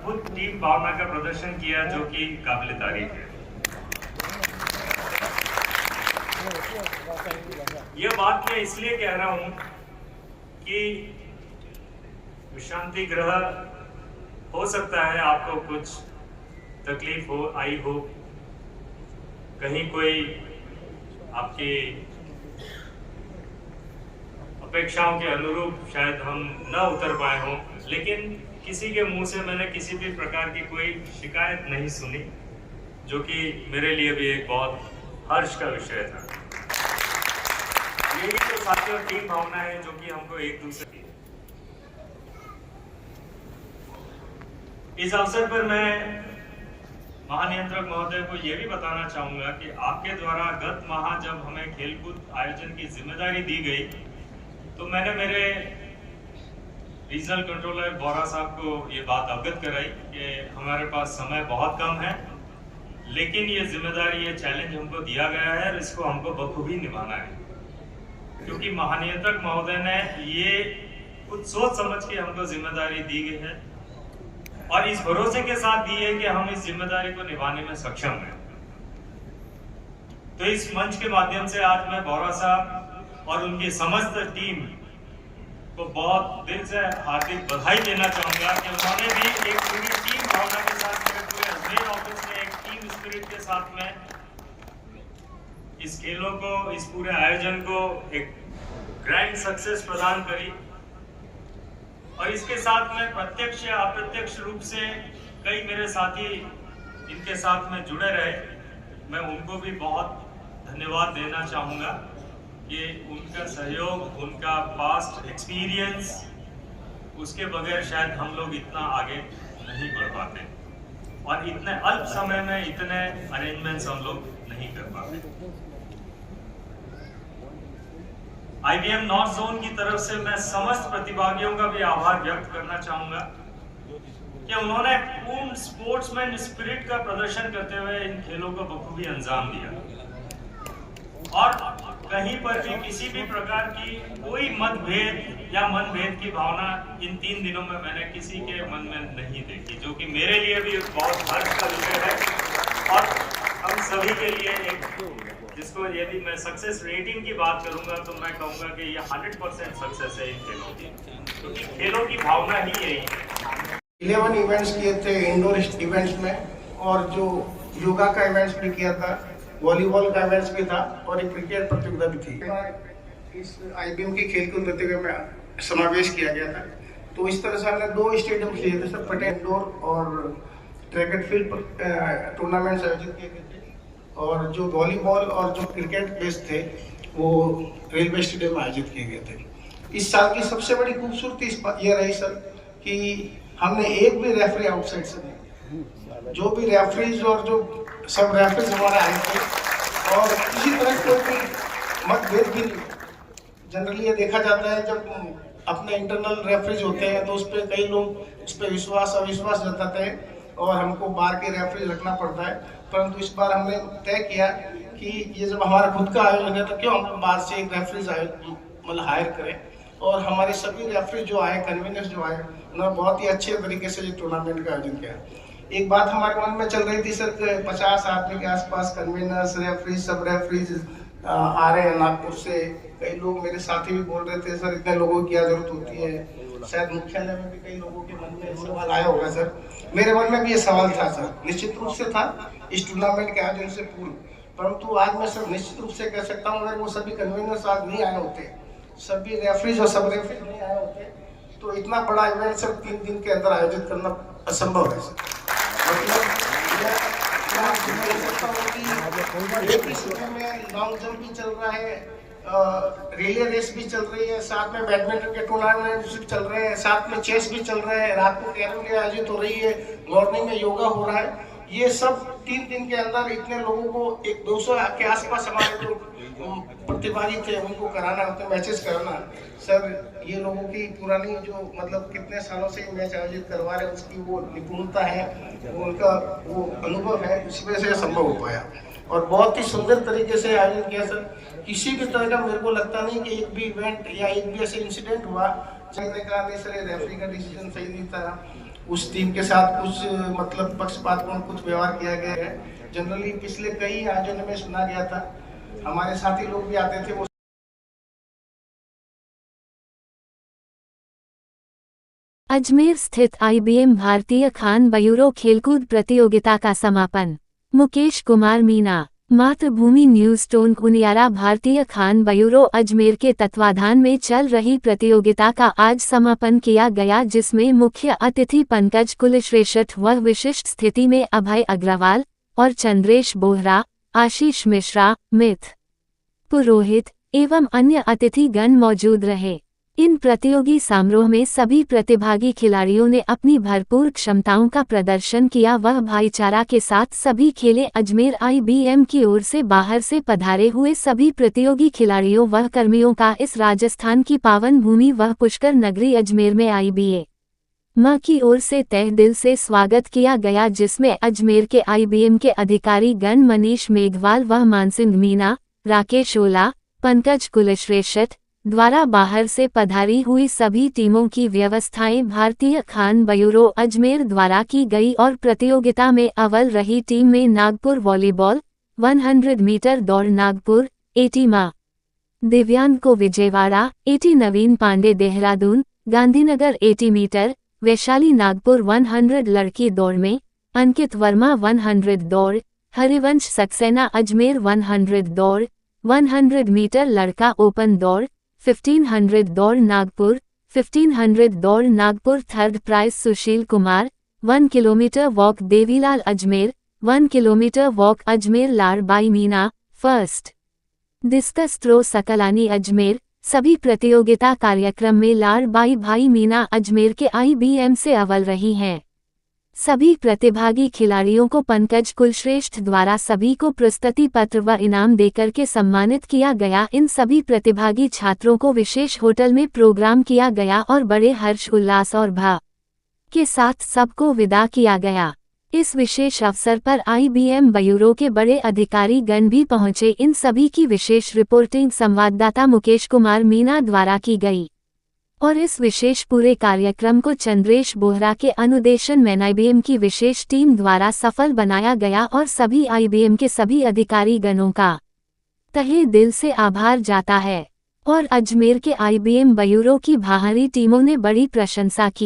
अद्भुत टीम भावना का प्रदर्शन किया जो कि काबिल तारीफ है। यह बात मैं इसलिए कह रहा हूं कि शांति ग्रह हो सकता है आपको कुछ तकलीफ आई हो, कहीं कोई आपकी अपेक्षाओं के अनुरूप शायद हम न उतर पाए हों, लेकिन किसी के मुंह से मैंने किसी भी प्रकार की कोई शिकायत नहीं सुनी, जो कि मेरे लिए भी एक बहुत हर्ष का विषय था। यही तो साथियों टीम भावना है जो कि हमको एक दूसरे की। इस अवसर पर मैं महानियंत्रक महोदय को यह भी बताना चाहूंगा कि आपके द्वारा गत माह जब हमें खेलकूद आयोजन की जिम्मेदारी दी गई, तो मैंने मेरे रीजनल कंट्रोलर बोरा साहब को ये बात अवगत कराई कि हमारे पास समय बहुत कम है, लेकिन ये जिम्मेदारी, ये चैलेंज हमको दिया गया है और इसको हमको बखूबी निभाना है, क्योंकि महानियंत्रक महोदय ने ये कुछ सोच समझ के हमको जिम्मेदारी दी गई है और इस भरोसे के साथ दी है कि हम इस जिम्मेदारी को निभाने में सक्षम हैं। तो इस मंच के माध्यम से आज मैं बोरा साहब और उनकी समस्त टीम को बहुत दिल से हार्दिक बधाई देना चाहूंगा कि उन्होंने भी एक पूरी टीम भावना के साथ, मेरे पूरे अजमेर ऑफिस ने एक टीम स्पिरिट के साथ में इस खेलों को, इस पूरे आयोजन को एक ग्रैंड सक्सेस प्रदान करी। और इसके साथ में प्रत्यक्ष या अप्रत्यक्ष रूप से कई मेरे साथी इनके साथ में जुड़े रहे, मैं उनको भी बहुत धन्यवाद देना चाहूँगा कि उनका सहयोग, उनका पास्ट एक्सपीरियंस, उसके बगैर शायद हम लोग इतना आगे नहीं बढ़ पाते और इतने अल्प समय में इतने अरेंजमेंट्स हम लोग नहीं कर पाते। IBM नॉर्थ जोन की तरफ से मैं समस्त प्रतिभागियों का भी आभार व्यक्त करना चाहूंगा कि उन्होंने पूर्ण स्पोर्ट्समैन स्पिरिट का प्रदर्शन करते हुए इन खेलों को बखूबी अंजाम दिया और कहीं पर भी किसी भी प्रकार की कोई मतभेद या मनभेद की भावना इन 3 दिनों में मैंने किसी के मन में नहीं देखी, जो कि मेरे लिए भी बहुत हर्ष का विषय है और हम सभी के लिए एक, जिसको यदि मैं सक्सेस रेटिंग की बात करूंगा तो मैं कहूंगा कि ये 100% सक्सेस है इन खेलों की, क्योंकि खेलों की भावना ही यही है। 11 इवेंट्स किए थे इंडोर इवेंट्स में और जो योगा का इवेंट्स भी किया था, वॉलीबॉल का इवेंट्स भी था और एक क्रिकेट प्रतियोगिता भी थी। इस IBM की खेलकूद प्रतियोगिता में समावेश किया गया था। तो इस तरह से हमने 2 स्टेडियम किए थे, सर पटेल इंडोर और ट्रैक एंड फील्ड टूर्नामेंट्स आयोजित किए गए थे और जो वॉलीबॉल और जो क्रिकेट बेस थे वो रेलवे स्टेडियम में आयोजित किए गए थे। इस साल की सबसे बड़ी खूबसूरती ये रही सर कि हमने एक भी रेफरी आउटसाइड से नहीं, जो भी रेफरीज और जो सब रेफरीज हमारे आए थे और किसी तरह कोई भी मतभेद भी नहीं। जनरली ये देखा जाता है जब अपने इंटरनल रेफरीज होते हैं तो उस पर कई लोग उस पर विश्वास अविश्वास जताते हैं और हमको बाहर के रेफरीज रखना पड़ता है, परंतु इस बार हमने तय किया कि ये जब हमारा खुद का आयोजन है तो क्यों हम बाहर से एक रेफरीज मतलब हायर करें। और हमारे सभी रेफरीज जो आए, कन्वीनर्स जो आए, उन्होंने बहुत ही अच्छे तरीके से ये टूर्नामेंट का आयोजन किया। एक बात हमारे मन में चल रही थी सर, 50 आदमी के आसपास कन्वीनर्स, रेफरीज, सब रेफरीज आ रहे हैं नागपुर से। कई लोग मेरे साथी भी बोल रहे थे सर इतने लोगों की क्या जरूरत होती है। शायद मुख्यालय में भी कई लोगों के मन में सवाल आया होगा सर, मेरे मन में भी ये सवाल था सर, निश्चित रूप से था इस टूर्नामेंट के आयोजन से पूर्व। परंतु आज मैं सर निश्चित रूप से कह सकता हूँ अगर वो सभी कन्वीनर्स आज नहीं आए होते, सभी रेफरीज और सब रेफरीज नहीं आए होते, तो इतना बड़ा इवेंट सर 3 दिन के अंदर आयोजित करना असंभव है सर। एक ही समय में लॉन्ग जंप भी चल रहा है, रिले रेस भी चल रही है, साथ में बैडमिंटन के टूर्नामेंट भी चल रहे हैं, साथ में चेस भी चल रहे हैं, रात को कैरम भी आयोजित हो रही है, मॉर्निंग में योगा हो रहा है। ये सब 3 दिन के अंदर इतने लोगों को, एक 200 के आसपास हमारे जो प्रतिभागी थे उनको कराना, उनके मैचेस कराना सर, ये लोगों की पुरानी जो मतलब कितने सालों से मैच आयोजित करवा रहे हैं उसकी वो निपुणता है, उनका वो अनुभव है, इस वजह से संभव हो पाया और बहुत ही सुंदर तरीके से आयोजित किया सर। किसी भी तरह का मेरे को लगता नहीं कि एक भी इवेंट या एक भी ऐसे इंसिडेंट हुआ जिसने कहा नहीं सर ये रेफरी का डिसीजन सही नहीं था उस टीम के साथ कुछ मतलब पक्षपातपूर्ण कुछ व्यवहार किया गया है। जनरली पिछले कई आयोजनों में सुना गया था, हमारे साथी लोग भी आते थे, वो अजमेर स्थित IBM भारतीय खान बयूरो खेलकूद प्रतियोगिता का समापन। मुकेश कुमार मीना, मातृभूमि न्यूज टोन उनियारा। भारतीय खान बयूरो अजमेर के तत्वाधान में चल रही प्रतियोगिता का आज समापन किया गया, जिसमें मुख्य अतिथि पंकज कुलश्रेष्ठ व विशिष्ट स्थिति में अभय अग्रवाल और चंद्रेश बोहरा, आशीष मिश्रा, मिथ पुरोहित एवं अन्य अतिथिगण मौजूद रहे। इन प्रतियोगी समारोह में सभी प्रतिभागी खिलाड़ियों ने अपनी भरपूर क्षमताओं का प्रदर्शन किया, वह भाईचारा के साथ सभी खेले। अजमेर IBM की ओर से बाहर से पधारे हुए सभी प्रतियोगी खिलाड़ियों व कर्मियों का इस राजस्थान की पावन भूमि व पुष्कर नगरी अजमेर में IBM की ओर से तहे दिल से स्वागत किया गया, जिसमें अजमेर के IBM के अधिकारी गण मनीष मेघवाल व मानसिंह मीना, राकेश ओला, पंकज कुलश्रेष्ठ द्वारा बाहर से पधारी हुई सभी टीमों की व्यवस्थाएं भारतीय खान बयूरो अजमेर द्वारा की गई और प्रतियोगिता में अव्वल रही टीम में नागपुर वॉलीबॉल, 100 मीटर दौड़ नागपुर, 80 मां दिव्यांग को विजयवाड़ा, 80 नवीन पांडे देहरादून, गांधीनगर 80 मीटर, वैशाली नागपुर 100 लड़की दौड़ में, अंकित वर्मा 100 दौड़, हरिवंश सक्सेना अजमेर 100 दौड़, 100 मीटर लड़का ओपन दौड़, 1500 दौड़ नागपुर, 1500 दौड़ Nagpur. Third prize Sushil Kumar, 1 kilometre walk Devilal Ajmer, 1 kilometre walk Ajmer Ladbai Meena. First discus throw Saklani Ajmer. सभी प्रतियोगिता कार्यक्रम में लाड़बाई भाई मीना अजमेर के IBM से अव्वल रही हैं। सभी प्रतिभागी खिलाड़ियों को पंकज कुलश्रेष्ठ द्वारा सभी को प्रस्तुति पत्र व इनाम देकर के सम्मानित किया गया। इन सभी प्रतिभागी छात्रों को विशेष होटल में प्रोग्राम किया गया और बड़े हर्ष उल्लास और भाव के साथ सबको विदा किया गया। इस विशेष अवसर पर IBM बयूरो के बड़े अधिकारी गण भी पहुंचे। इन सभी की विशेष रिपोर्टिंग संवाददाता मुकेश कुमार मीना द्वारा की गई और इस विशेष पूरे कार्यक्रम को चंद्रेश बोहरा के अनुदेशन में IBM की विशेष टीम द्वारा सफल बनाया गया और सभी IBM के सभी अधिकारी गणों का तहे दिल से आभार जाता है और अजमेर के IBM बयूरो की बाहरी टीमों ने बड़ी प्रशंसा की।